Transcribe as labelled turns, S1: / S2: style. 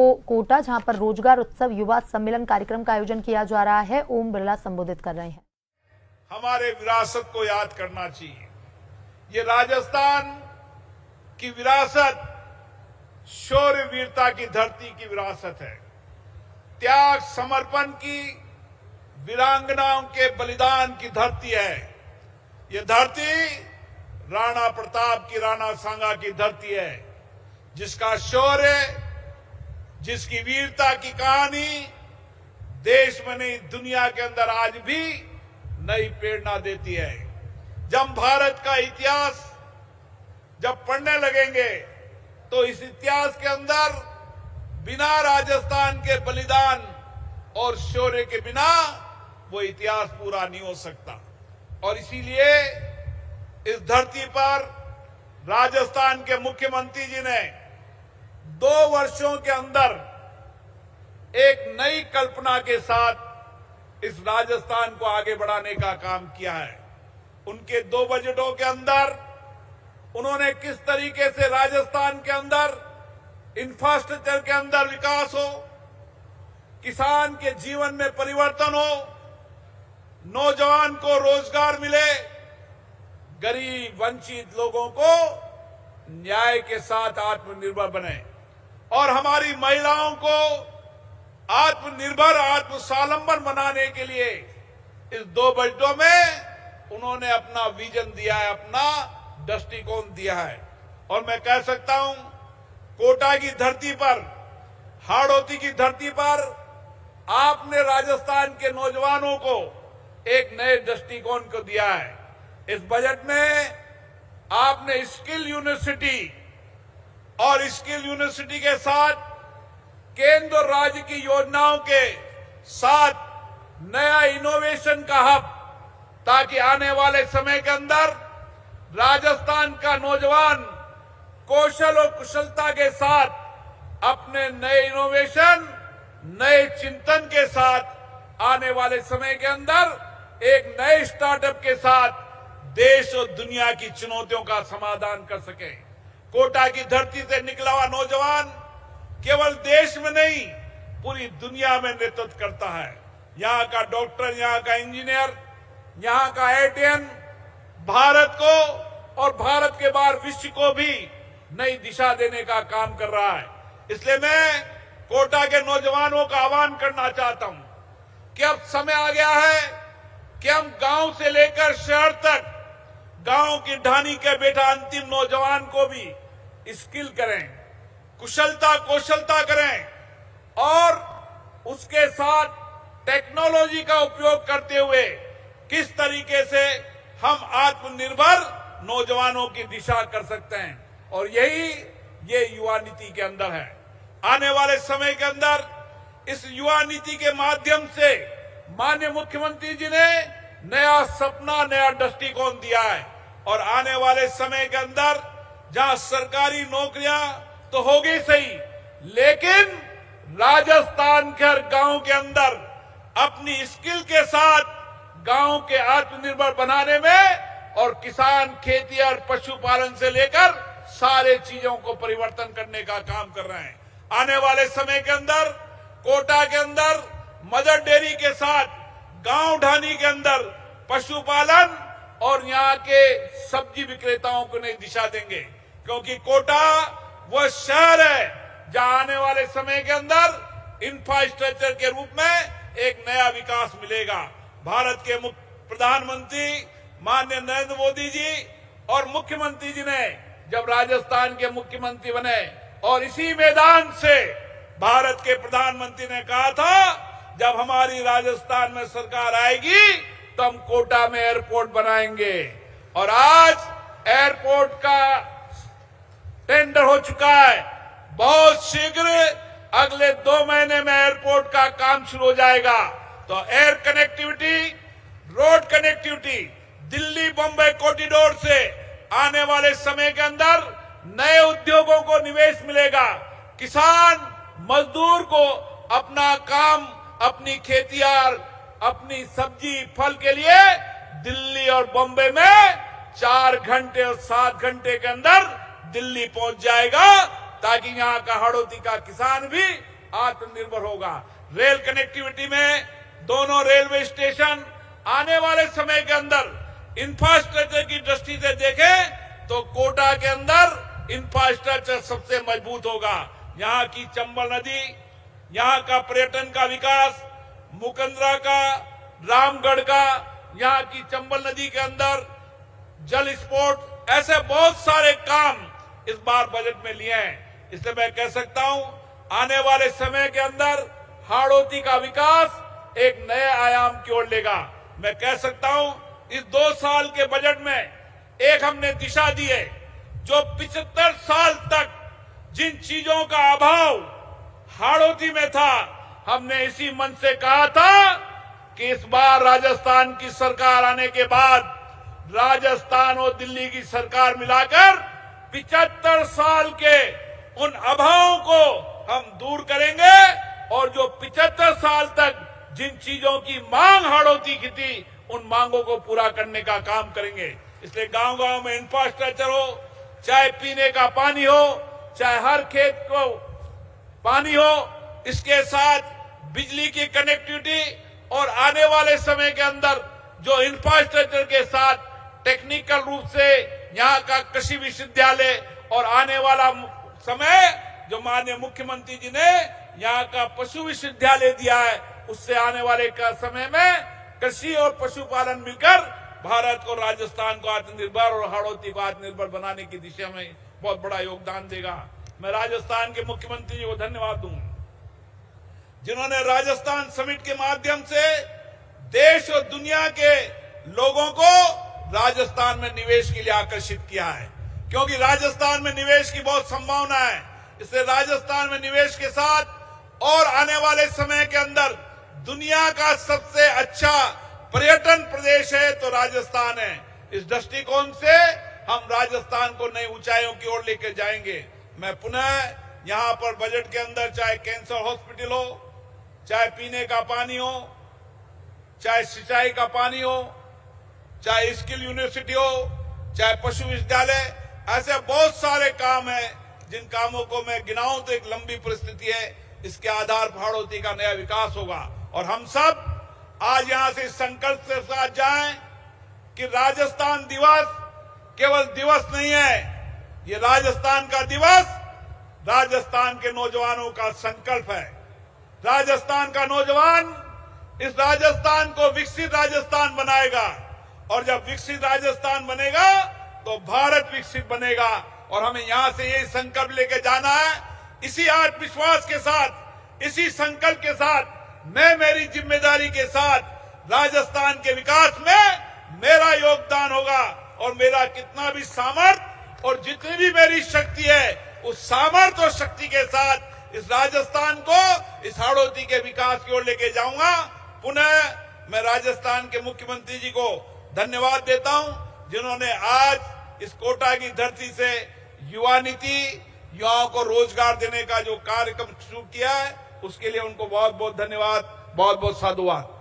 S1: कोटा, जहां पर रोजगार उत्सव युवा सम्मेलन कार्यक्रम का आयोजन किया जा रहा है। ओम बिरला संबोधित कर रहे हैं।
S2: हमारे विरासत को याद करना चाहिए। ये राजस्थान की विरासत शौर्य वीरता की धरती की विरासत है। त्याग समर्पण की, वीरांगनाओं के बलिदान की धरती है। ये धरती राणा प्रताप की, राणा सांगा की धरती है, जिसका शौर्य, जिसकी वीरता की कहानी देश में नहीं दुनिया के अंदर आज भी नई प्रेरणा देती है। जब भारत का इतिहास जब पढ़ने लगेंगे तो इस इतिहास के अंदर बिना राजस्थान के बलिदान और शौर्य के बिना वो इतिहास पूरा नहीं हो सकता। और इसीलिए इस धरती पर राजस्थान के मुख्यमंत्री जी ने 2 वर्षों के अंदर एक नई कल्पना के साथ इस राजस्थान को आगे बढ़ाने का काम किया है। उनके 2 बजटों के अंदर उन्होंने किस तरीके से राजस्थान के अंदर इंफ्रास्ट्रक्चर के अंदर विकास हो, किसान के जीवन में परिवर्तन हो, नौजवान को रोजगार मिले, गरीब वंचित लोगों को न्याय के साथ आत्मनिर्भर बने और हमारी महिलाओं को आत्मनिर्भर, आत्मस्वावलंबन बनाने के लिए इस 2 बजटों में उन्होंने अपना विजन दिया है, अपना दृष्टिकोण दिया है। और मैं कह सकता हूं, कोटा की धरती पर, हाड़ौती की धरती पर आपने राजस्थान के नौजवानों को एक नए दृष्टिकोण को दिया है। इस बजट में आपने स्किल यूनिवर्सिटी और स्किल यूनिवर्सिटी के साथ केंद्र और राज्य की योजनाओं के साथ नया इनोवेशन का हब, ताकि आने वाले समय के अंदर राजस्थान का नौजवान कौशल और कुशलता के साथ अपने नए इनोवेशन, नए चिंतन के साथ आने वाले समय के अंदर एक नए स्टार्टअप के साथ देश और दुनिया की चुनौतियों का समाधान कर सके। कोटा की धरती से निकला हुआ नौजवान केवल देश में नहीं पूरी दुनिया में नेतृत्व करता है। यहाँ का डॉक्टर, यहाँ का इंजीनियर, यहाँ का आईआईटीएन भारत को और भारत के बाहर विश्व को भी नई दिशा देने का काम कर रहा है। इसलिए मैं कोटा के नौजवानों का आह्वान करना चाहता हूं कि अब समय आ गया है कि हम गांव से लेकर शहर तक, गांव की ढानी के बेटा अंतिम नौजवान को भी स्किल करें, कुशलता कौशलता करें और उसके साथ टेक्नोलॉजी का उपयोग करते हुए किस तरीके से हम आत्मनिर्भर नौजवानों की दिशा कर सकते हैं। और यही ये युवा नीति के अंदर है। आने वाले समय के अंदर इस युवा नीति के माध्यम से माननीय मुख्यमंत्री जी ने नया सपना, नया दृष्टिकोण दिया है। और आने वाले समय के अंदर जहां सरकारी नौकरियां तो होगी सही, लेकिन राजस्थान के हर गांव के अंदर अपनी स्किल के साथ गांव के आत्मनिर्भर बनाने में और किसान खेती और पशुपालन से लेकर सारे चीजों को परिवर्तन करने का काम कर रहे हैं। आने वाले समय के अंदर कोटा के अंदर मदर डेयरी के साथ गांव ढानी के अंदर पशुपालन और यहाँ के सब्जी विक्रेताओं को नई दिशा देंगे, क्योंकि कोटा वह शहर है जहां आने वाले समय के अंदर इंफ्रास्ट्रक्चर के रूप में एक नया विकास मिलेगा। भारत के प्रधानमंत्री माननीय नरेंद्र मोदी जी और मुख्यमंत्री जी ने जब राजस्थान के मुख्यमंत्री बने और इसी मैदान से भारत के प्रधानमंत्री ने कहा था, जब हमारी राजस्थान में सरकार आएगी तो हम कोटा में एयरपोर्ट बनाएंगे। और आज एयरपोर्ट का टेंडर हो चुका है। बहुत शीघ्र अगले 2 महीने में एयरपोर्ट का काम शुरू हो जाएगा। तो air connectivity, road connectivity, Delhi Bombay corridor से आने वाले समय के अंदर नए उद्योगों को निवेश मिलेगा। किसान मजदूर को अपना काम, अपनी खेतियार, अपनी सब्जी फल के लिए दिल्ली और बॉम्बे में 4 घंटे और 7 घंटे के अंदर दिल्ली पहुंच जाएगा, ताकि यहाँ का हाड़ौती का किसान भी आत्मनिर्भर होगा। रेल कनेक्टिविटी में दोनों रेलवे स्टेशन आने वाले समय के अंदर इंफ्रास्ट्रक्चर की दृष्टि से देखें तो कोटा के अंदर इंफ्रास्ट्रक्चर सबसे मजबूत होगा। यहाँ की चंबल नदी, यहाँ का पर्यटन का विकास, मुकंदरा का, रामगढ़ का, यहाँ की चंबल नदी के अंदर जल स्पोर्ट, ऐसे बहुत सारे काम इस बार बजट में लिए हैं। इसलिए मैं कह सकता हूं आने वाले समय के अंदर हाड़ौती का विकास एक नए आयाम की ओर लेगा। मैं कह सकता हूं इस 2 साल के बजट में एक हमने दिशा दी है, जो 75 साल तक जिन चीजों का अभाव हाड़ौती में था, हमने इसी मन से कहा था कि इस बार राजस्थान की सरकार आने के बाद राजस्थान और दिल्ली की सरकार मिलाकर 75 साल के उन अभावों को हम दूर करेंगे और जो 75 साल तक जिन चीजों की मांग हाड़ौती की थी, उन मांगों को पूरा करने का काम करेंगे। इसलिए गांव-गांव में इंफ्रास्ट्रक्चर हो, चाहे पीने का पानी हो, चाहे हर खेत को पानी हो, इसके साथ बिजली की कनेक्टिविटी और आने वाले समय के अंदर जो इंफ्रास्ट्रक्चर के साथ टेक्निकल रूप से यहाँ का कृषि विश्वविद्यालय और आने वाला समय जो माननीय मुख्यमंत्री जी ने यहाँ का पशु विश्वविद्यालय दिया है, उससे आने वाले का समय में कृषि और पशुपालन मिलकर भारत को, राजस्थान को आत्मनिर्भर और हाड़ौती को आत्मनिर्भर बनाने की दिशा में बहुत बड़ा योगदान देगा। मैं राजस्थान के मुख्यमंत्री जी को धन्यवाद दूं, जिन्होंने राजस्थान समिट के माध्यम से देश और दुनिया के लोगों को राजस्थान में निवेश के लिए आकर्षित किया है, क्योंकि राजस्थान में निवेश की बहुत संभावना है। इसलिए राजस्थान में निवेश के साथ और आने वाले समय के अंदर दुनिया का सबसे अच्छा पर्यटन प्रदेश है तो राजस्थान है। इस दृष्टिकोण से हम राजस्थान को नई ऊंचाइयों की ओर लेकर जाएंगे। मैं पुनः यहाँ पर बजट के अंदर चाहे कैंसर हॉस्पिटल हो, चाहे पीने का पानी हो, चाहे सिंचाई का पानी हो, चाहे स्किल यूनिवर्सिटी हो, चाहे पशु विश्वविद्यालय, ऐसे बहुत सारे काम हैं जिन कामों को मैं गिनाऊं तो एक लंबी परिस्थिति है। इसके आधार पर हाड़ौती का नया विकास होगा और हम सब आज यहां से संकल्प के साथ जाएं कि राजस्थान दिवस केवल दिवस नहीं है, ये राजस्थान का दिवस राजस्थान के नौजवानों का संकल्प है। राजस्थान का नौजवान इस राजस्थान को विकसित राजस्थान बनाएगा और जब विकसित राजस्थान बनेगा तो भारत विकसित बनेगा और हमें यहां से यही संकल्प लेके जाना है। इसी आत्मविश्वास के साथ, इसी संकल्प के साथ मैं मेरी जिम्मेदारी के साथ राजस्थान के विकास में मेरा योगदान होगा और मेरा कितना भी सामर्थ्य और जितनी भी मेरी शक्ति है, उस सामर्थ्य और शक्ति के साथ इस राजस्थान को इस हाड़ौती के विकास की ओर लेके जाऊंगा। पुनः मैं राजस्थान के मुख्यमंत्री जी को धन्यवाद देता हूं, जिन्होंने आज इस कोटा की धरती से युवा नीति, युवाओं को रोजगार देने का जो कार्यक्रम शुरू किया है, उसके लिए उनको बहुत बहुत धन्यवाद, बहुत बहुत साधुवाद।